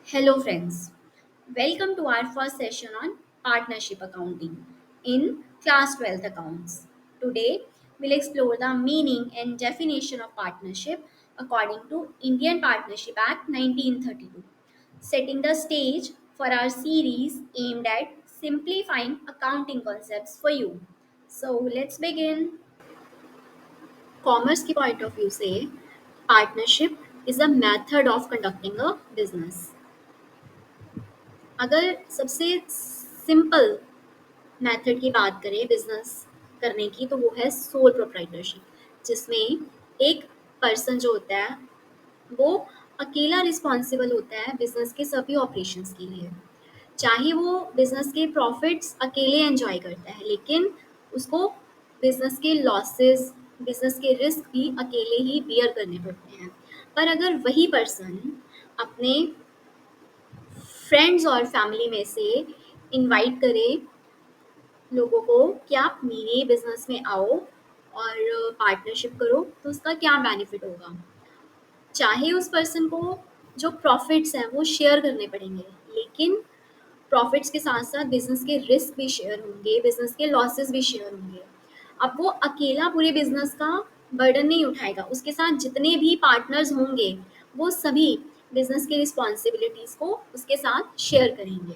Hello, friends. Welcome to our first session on partnership accounting in class 12th accounts. Today, we'll explore the meaning and definition of partnership according to Indian Partnership Act 1932, setting the stage for our series aimed at simplifying accounting concepts for you. So, let's begin. Commerce की point of view से partnership is a method of conducting a business. अगर सबसे simple method की बात करें business करने की तो वो है सोल प्रोप्राइटरशिप, जिसमें एक पर्सन जो होता है वो अकेला रिस्पॉन्सिबल होता है बिजनेस के सभी ऑपरेशंस के लिए. चाहे वो बिजनेस के प्रॉफिट्स अकेले एंजॉय करता है, लेकिन उसको बिजनेस के लॉसेस, बिजनेस के रिस्क भी अकेले ही बियर करने पड़ते हैं. पर अगर वही पर्सन अपने फ्रेंड्स और फैमिली में से इनवाइट करे लोगों को कि आप मेरे बिजनेस में आओ और पार्टनरशिप करो, तो उसका क्या बेनिफिट होगा. चाहे उस पर्सन को जो प्रॉफिट्स हैं वो शेयर करने पड़ेंगे, लेकिन प्रॉफिट्स के साथ साथ बिजनेस के रिस्क भी शेयर होंगे, बिजनेस के लॉसेस भी शेयर होंगे. अब वो अकेला पूरे बिजनेस का बर्डन नहीं उठाएगा, उसके साथ जितने भी पार्टनर्स होंगे वो सभी बिजनेस की रिस्पॉन्सिबिलिटीज को उसके साथ शेयर करेंगे.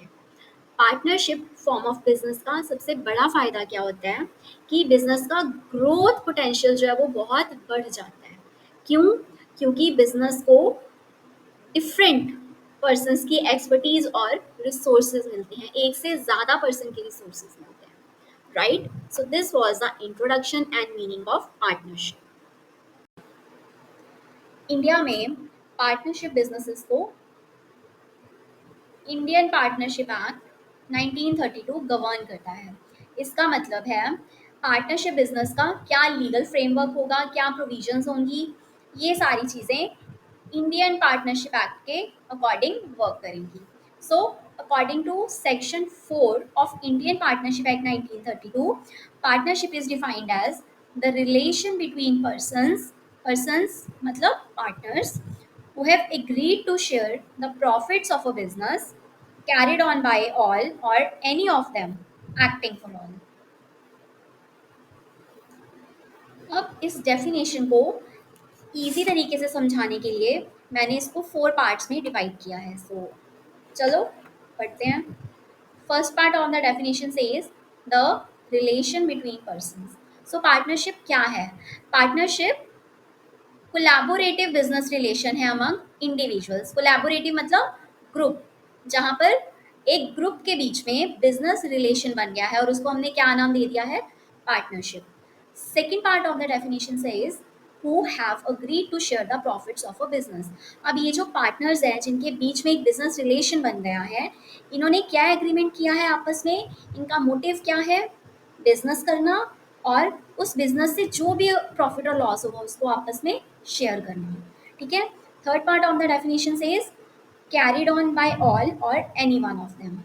पार्टनरशिप फॉर्म ऑफ बिजनेस का सबसे बड़ा फायदा क्या होता है कि बिजनेस का ग्रोथ पोटेंशियल जो है वो बहुत बढ़ जाता है. क्यों? क्योंकि बिजनेस को डिफरेंट पर्सन्स की एक्सपर्टीज और रिसोर्सेज मिलती हैं, एक से ज़्यादा पर्सन के रिसोर्सेज मिलते हैं. Right. So this was the introduction and meaning of partnership. India में पार्टनरशिप बिजनेसेस को इंडियन पार्टनरशिप एक्ट 1932 गवर्न करता है. इसका मतलब है पार्टनरशिप बिजनेस का क्या लीगल फ्रेमवर्क होगा, क्या प्रोविजंस होंगी, ये सारी चीज़ें इंडियन पार्टनरशिप एक्ट के अकॉर्डिंग वर्क करेंगी. So according to section 4 of Indian Partnership Act 1932, partnership is defined as the relation between persons मतलब partners who have agreed to share the profits of a business carried on by all or any of them acting for all. अब इस definition को easy तरीके से समझाने के लिए मैंने इसको 4 पार्ट्स में डिवाइड किया है. सो चलो पढ़ते हैं. First part of the definition says the relation between persons. So partnership क्या है? पार्टनरशिप कोलैबोरेटिव बिजनेस रिलेशन है अमंग इंडिविजुअल्स. कोलैबोरेटिव मतलब ग्रुप, जहाँ पर एक ग्रुप के बीच में बिजनेस रिलेशन बन गया है और उसको हमने क्या नाम दे दिया है? Partnership. Second part of the definition says who have agreed to share the profits of a business. अब ये जो पार्टनर्स हैं जिनके बीच में एक बिजनेस रिलेशन बन गया है, इन्होंने क्या एग्रीमेंट किया है आपस में? इनका मोटिव क्या है? बिजनेस करना और उस बिजनेस से जो भी प्रॉफिट और लॉस होगा उसको आपस में शेयर करना. ठीक है. Third part of the definition says carried on by all or any one of them.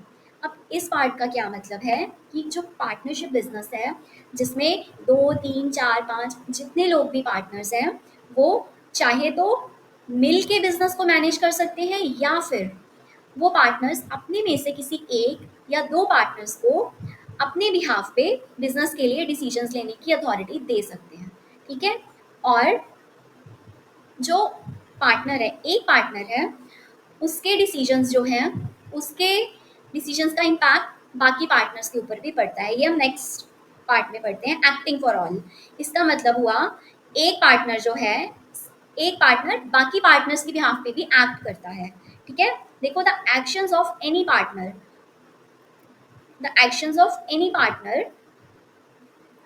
अब इस पार्ट का क्या मतलब है कि जो पार्टनरशिप बिजनेस है जिसमें 2 3 4 5 जितने लोग भी पार्टनर्स हैं वो चाहे तो मिल के बिजनेस को मैनेज कर सकते हैं, या फिर वो पार्टनर्स अपने में से किसी एक या दो पार्टनर्स को अपने बिहाफ पे बिजनेस के लिए डिसीजंस लेने की अथॉरिटी दे सकते हैं. ठीक है. और जो पार्टनर है, एक पार्टनर है, उसके डिसीजंस जो हैं, उसके डिसीजंस का इम्पैक्ट बाकी पार्टनर्स के ऊपर भी पड़ता है. ये हम नेक्स्ट पार्ट में पढ़ते हैं. एक्टिंग फॉर ऑल, इसका मतलब हुआ एक पार्टनर जो है, एक पार्टनर बाकी पार्टनर्स के बिहाफ पे भी एक्ट करता है. ठीक है. देखो, the actions of any partner, the actions of any partner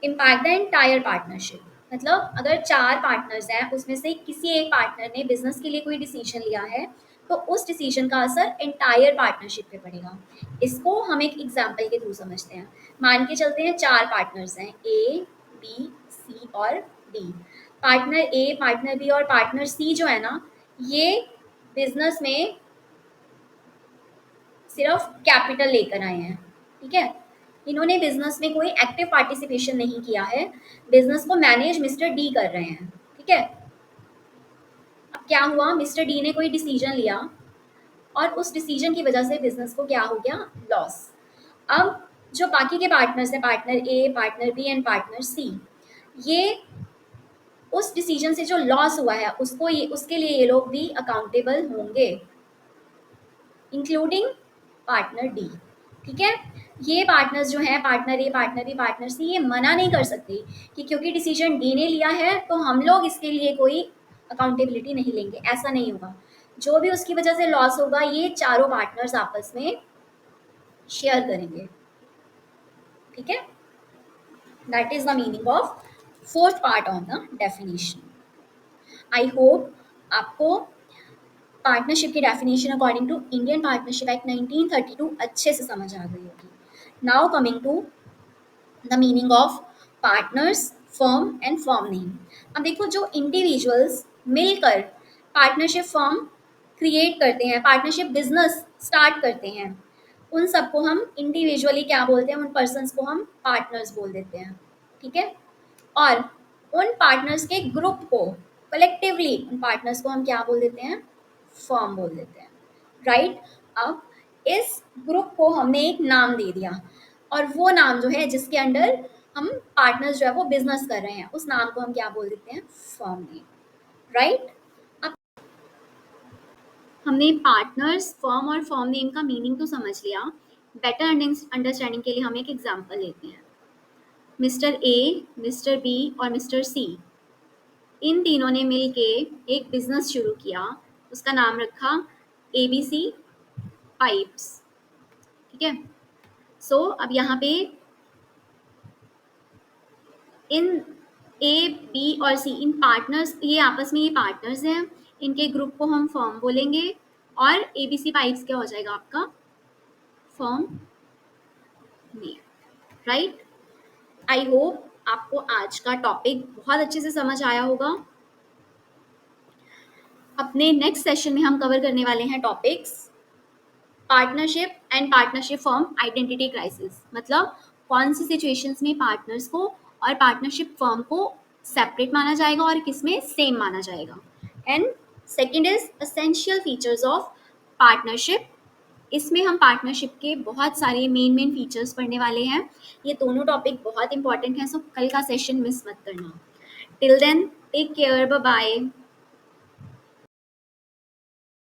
impact the entire partnership. मतलब अगर 4 पार्टनर्स हैं, उसमें से किसी एक पार्टनर ने बिजनेस के लिए कोई डिसीजन लिया है तो उस डिसीजन का असर एंटायर पार्टनरशिप पे पड़ेगा. इसको हम एक एग्जांपल के थ्रू समझते हैं. मान के चलते हैं 4 पार्टनर्स हैं, ए बी सी और D. Partner A, partner B और पार्टनर सी जो है ना, ये बिजनेस में सिर्फ कैपिटल लेकर आए हैं. ठीक है. इन्होंने बिजनेस में कोई एक्टिव पार्टिसिपेशन नहीं किया है. बिजनेस को मैनेज मिस्टर डी कर रहे हैं. ठीक है. अब क्या हुआ? मिस्टर डी ने कोई डिसीजन लिया और उस डिसीजन की वजह से बिजनेस को क्या हो गया, लॉस। अब जो बाकी के पार्टनर्स हैं, partner A, partner B and partner C, ये उस डिसीजन से जो लॉस हुआ है उसको ये उसके लिए ये लोग भी अकाउंटेबल होंगे, इंक्लूडिंग पार्टनर डी। ठीक है, ये पार्टनर्स जो हैं, partner A, partner B, partner C, ये मना नहीं कर सकते कि क्योंकि डिसीजन डी ने लिया है तो हम लोग इसके लिए कोई अकाउंटेबिलिटी नहीं लेंगे, ऐसा नहीं होगा। जो भी उसकी वजह से लॉस होगा ये चारों पार्टनर्स आपस में शेयर करेंगे। ठीक है, that is the meaning of fourth part of the definition. I hope आपको पार्टनरशिप की definition according to Indian Partnership Act 1932 अच्छे से समझ आ गई होगी। Now coming to the meaning of partners, firm and firm name. अब देखो, जो इंडिविजुअल्स मिलकर पार्टनरशिप फर्म क्रिएट करते हैं, पार्टनरशिप बिजनेस स्टार्ट करते हैं, उन सबको हम इंडिविजुअली क्या बोलते हैं, उन पर्सन्स को हम पार्टनर्स बोल देते हैं। ठीक है, और उन पार्टनर्स के ग्रुप को कलेक्टिवली, उन पार्टनर्स को हम क्या बोल देते हैं, फर्म बोल देते हैं। राइट, अब इस ग्रुप को हमने एक नाम दे दिया, और वो नाम जो है जिसके अंडर हम पार्टनर्स जो है वो बिजनेस कर रहे हैं, उस नाम को हम क्या बोल देते हैं, फर्म नेम। राइट, अब हमने पार्टनर्स, फर्म और फर्म नेम का मीनिंग तो समझ लिया। बेटर अंडरस्टैंडिंग के लिए हम एक एग्जांपल लेते हैं। मिस्टर ए, मिस्टर बी और मिस्टर सी, इन तीनों ने मिलके एक बिजनेस शुरू किया, उसका नाम रखा ABC पाइप्स। ठीक है, सो अब यहाँ पे इन ए, बी और सी, इन पार्टनर्स, ये आपस में ये पार्टनर्स हैं, इनके ग्रुप को हम फर्म बोलेंगे, और ABC पाइप्स क्या हो जाएगा आपका, फर्म नेम। राइट, आई होप आपको आज का टॉपिक बहुत अच्छे से समझ आया होगा। अपने नेक्स्ट सेशन में हम कवर करने वाले हैं topics partnership and partnership firm identity crisis, मतलब कौन सी सिचुएशंस में पार्टनर्स को और पार्टनरशिप फर्म को सेपरेट माना जाएगा और किस में सेम माना जाएगा। And second is essential features of partnership. इसमें हम पार्टनरशिप के बहुत सारे मेन फीचर्स पढ़ने वाले हैं। ये दोनों टॉपिक बहुत इंपॉर्टेंट हैं, सो कल का सेशन मिस मत करना। Till then, take care, bye bye.